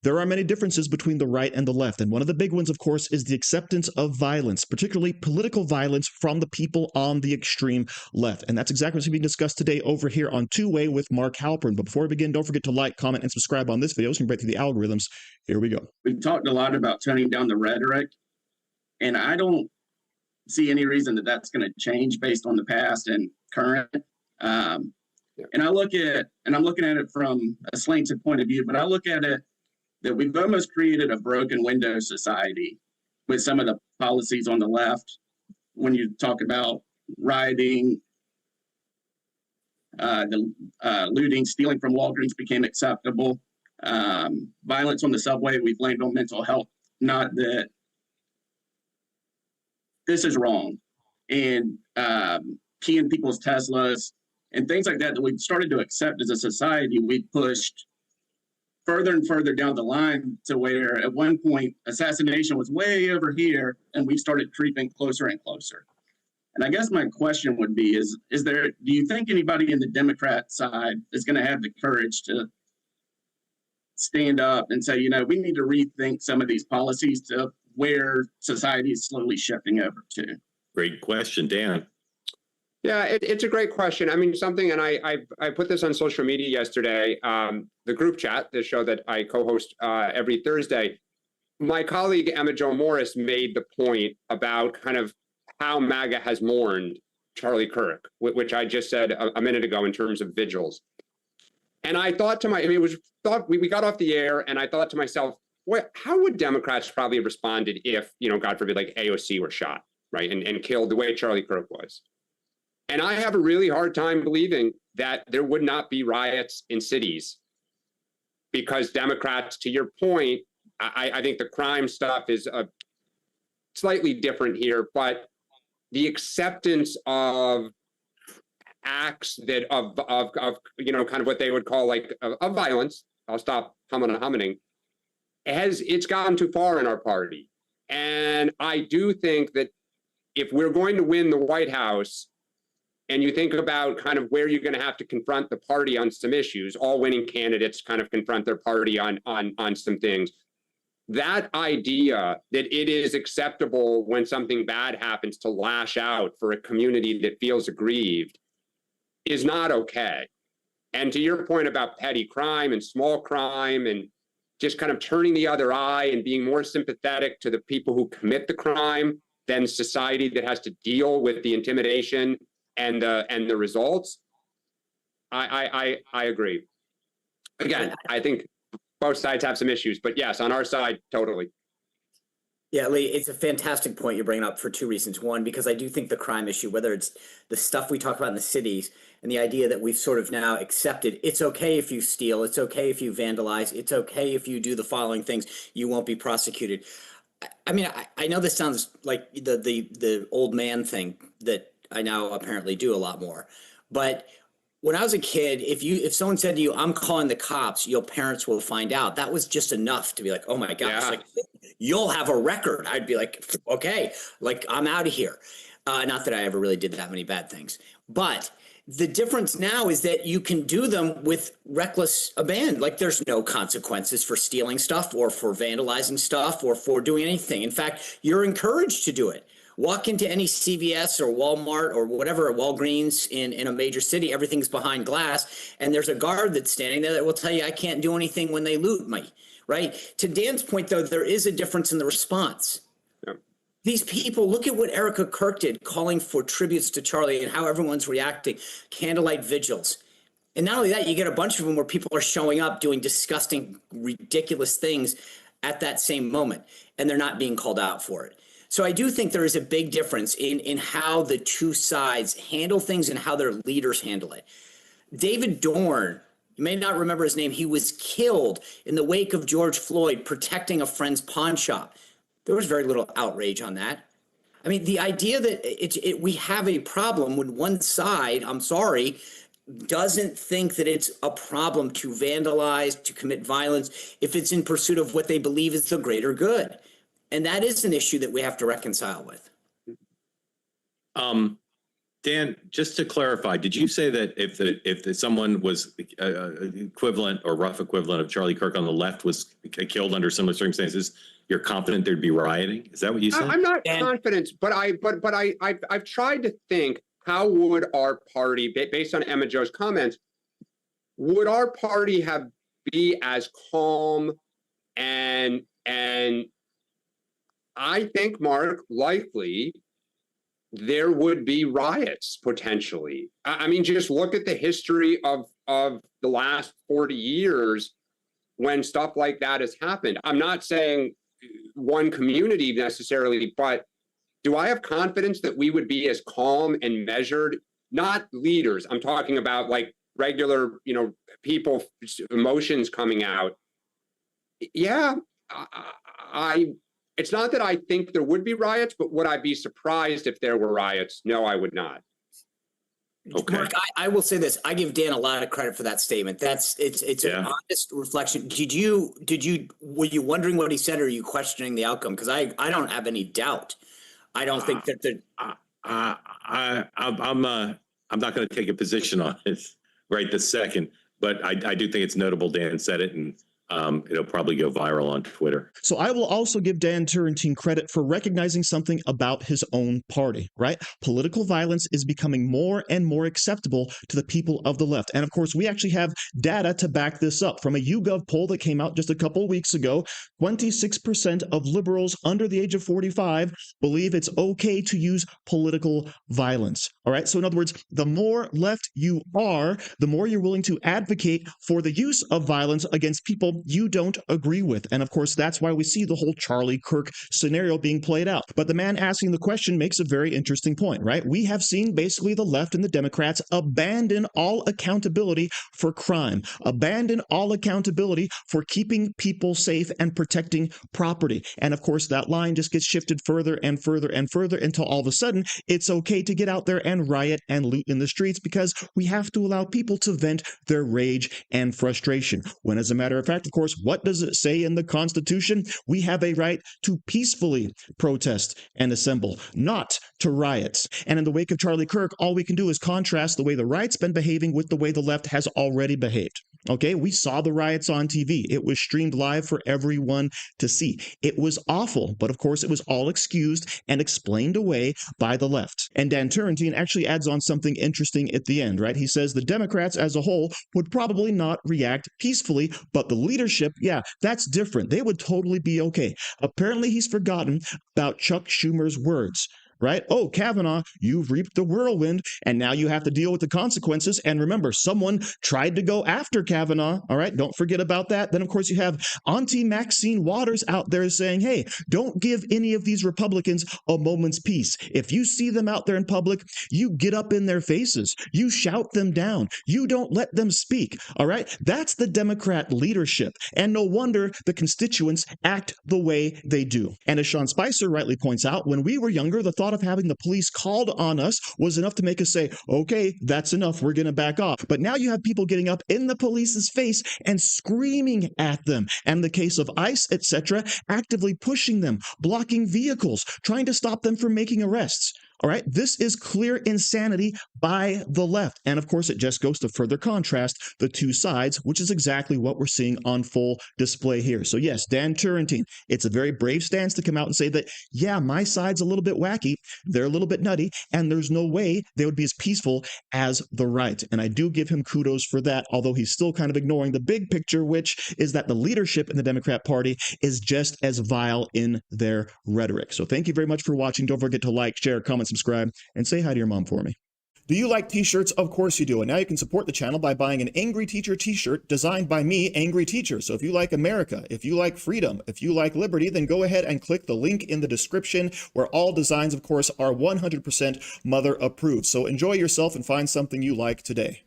There are many differences between the right and the left, and one of the big ones, of course, is the acceptance of violence, particularly political violence from the people on the extreme left. And that's exactly what's being discussed today over here on Two Way with Mark Halperin. But before we begin, don't forget to like, comment, and subscribe on this video so you can break through the algorithms. Here we go. We've talked a lot about toning down the rhetoric, and I don't see any reason that that's going to change based on the past and current. And I'm looking at it from a slanted point of view, but I look at it that we've almost created a broken window society with some of the policies on the left. When you talk about rioting, looting, stealing from Walgreens became acceptable. Violence on the subway, we've blamed on mental health. Not that this is wrong. And keying people's Teslas and things like that we've started to accept as a society, we pushed further and further down the line to where at one point assassination was way over here and we started creeping closer and closer. And I guess my question would be do you think anybody in the Democrat side is going to have the courage to stand up and say, we need to rethink some of these policies to where society is slowly shifting over to? Great question, Dan. Yeah, it's a great question. I mean, and I put this on social media yesterday, the group chat, the show that I co-host every Thursday. My colleague Emma Jo Morris made the point about kind of how MAGA has mourned Charlie Kirk, which I just said a minute ago in terms of vigils. And I thought we got off the air and I thought to myself, how would Democrats probably have responded if, God forbid, like AOC were shot, right, and killed the way Charlie Kirk was? And I have a really hard time believing that there would not be riots in cities because Democrats, to your point, I think the crime stuff is slightly different here, but the acceptance of acts of kind of what they would call like of violence, I'll stop humming, it's gone too far in our party. And I do think that if we're going to win the White House, and you think about kind of where you're going to have to confront the party on some issues, all winning candidates kind of confront their party on some things. That idea that it is acceptable when something bad happens to lash out for a community that feels aggrieved is not okay. And to your point about petty crime and small crime and just kind of turning the other eye and being more sympathetic to the people who commit the crime than society that has to deal with the intimidation and the results, I agree. Again, I think both sides have some issues, but yes, on our side, totally. Yeah, Lee, it's a fantastic point you're bringing up for two reasons. One, because I do think the crime issue, whether it's the stuff we talk about in the cities and the idea that we've sort of now accepted, it's okay if you steal, it's okay if you vandalize, it's okay if you do the following things, you won't be prosecuted. I mean, I know this sounds like the old man thing that I now apparently do a lot more. But when I was a kid, if someone said to you, I'm calling the cops, your parents will find out, that was just enough to be like, oh my gosh, like, you'll have a record. I'd be like, okay, like I'm out of here. Not that I ever really did that many bad things. But the difference now is that you can do them with reckless abandon. Like there's no consequences for stealing stuff or for vandalizing stuff or for doing anything. In fact, you're encouraged to do it. Walk into any CVS or Walmart or whatever, Walgreens in a major city, everything's behind glass, and there's a guard that's standing there that will tell you, I can't do anything when they loot me, right? To Dan's point, though, there is a difference in the response. Yep. These people, look at what Erica Kirk did, calling for tributes to Charlie and how everyone's reacting, candlelight vigils. And not only that, you get a bunch of them where people are showing up doing disgusting, ridiculous things at that same moment, and they're not being called out for it. So I do think there is a big difference in how the two sides handle things and how their leaders handle it. David Dorn, you may not remember his name, he was killed in the wake of George Floyd protecting a friend's pawn shop. There was very little outrage on that. I mean, the idea that we have a problem when one side, I'm sorry, doesn't think that it's a problem to vandalize, to commit violence, if it's in pursuit of what they believe is the greater good. And that is an issue that we have to reconcile with. Dan, just to clarify, did you say that if someone was equivalent or rough equivalent of Charlie Kirk on the left was killed under similar circumstances, you're confident there'd be rioting? Is that what you said? I'm not confident, but I've tried to think, how would our party, based on Emma Jo's comments, would our party be as calm and I think, Mark, likely there would be riots potentially. I mean, just look at the history of the last 40 years when stuff like that has happened. I'm not saying one community necessarily, but do I have confidence that we would be as calm and measured? Not leaders. I'm talking about like regular, people, emotions coming out. Yeah, it's not that I think there would be riots, but would I be surprised if there were riots? No, I would not. Okay. Mark, I will say this. I give Dan a lot of credit for that statement. It's an honest reflection. Were you wondering what he said, or are you questioning the outcome? Because I don't have any doubt. I don't think that I'm not going to take a position on it right this second, but I do think it's notable Dan said it, and it'll probably go viral on Twitter. So I will also give Dan Turrentine credit for recognizing something about his own party, right? Political violence is becoming more and more acceptable to the people of the left. And of course, we actually have data to back this up. From a YouGov poll that came out just a couple of weeks ago, 26% of liberals under the age of 45 believe it's okay to use political violence. All right. So in other words, the more left you are, the more you're willing to advocate for the use of violence against people you don't agree with. And of course, that's why we see the whole Charlie Kirk scenario being played out. But the man asking the question makes a very interesting point, right? We have seen basically the left and the Democrats abandon all accountability for crime, abandon all accountability for keeping people safe and protecting property. And of course, that line just gets shifted further and further and further until all of a sudden it's okay to get out there and riot and loot in the streets because we have to allow people to vent their rage and frustration. When, as a matter of fact, of course, what does it say in the Constitution? We have a right to peacefully protest and assemble, not to riot. And in the wake of Charlie Kirk, all we can do is contrast the way the right's been behaving with the way the left has already behaved. Okay, we saw the riots on TV. It was streamed live for everyone to see. It was awful, but of course it was all excused and explained away by the left. And Dan Turrentine actually adds on something interesting at the end, right? He says the Democrats as a whole would probably not react peacefully, but the leadership, yeah, that's different. They would totally be okay. Apparently he's forgotten about Chuck Schumer's words. Right? Oh, Kavanaugh, you've reaped the whirlwind, and now you have to deal with the consequences. And remember, someone tried to go after Kavanaugh. All right, don't forget about that. Then, of course, you have Auntie Maxine Waters out there saying, hey, don't give any of these Republicans a moment's peace. If you see them out there in public, you get up in their faces. You shout them down. You don't let them speak. All right, that's the Democrat leadership. And no wonder the constituents act the way they do. And as Sean Spicer rightly points out, when we were younger, the thought of having the police called on us was enough to make us say, okay, that's enough, we're going to back off. But now you have people getting up in the police's face and screaming at them. And in the case of ICE, etc., actively pushing them, blocking vehicles, trying to stop them from making arrests. All right, this is clear insanity by the left. And of course, it just goes to further contrast the two sides, which is exactly what we're seeing on full display here. So yes, Dan Turrentine, it's a very brave stance to come out and say that, yeah, my side's a little bit wacky, they're a little bit nutty, and there's no way they would be as peaceful as the right. And I do give him kudos for that, although he's still kind of ignoring the big picture, which is that the leadership in the Democrat Party is just as vile in their rhetoric. So thank you very much for watching. Don't forget to like, share, comment, subscribe, and say hi to your mom for me. Do you like t-shirts? Of course you do. And now you can support the channel by buying an Angry Teacher t-shirt designed by me, Angry Teacher. So if you like America, if you like freedom, if you like liberty, then go ahead and click the link in the description where all designs, of course, are 100% mother approved. So enjoy yourself and find something you like today.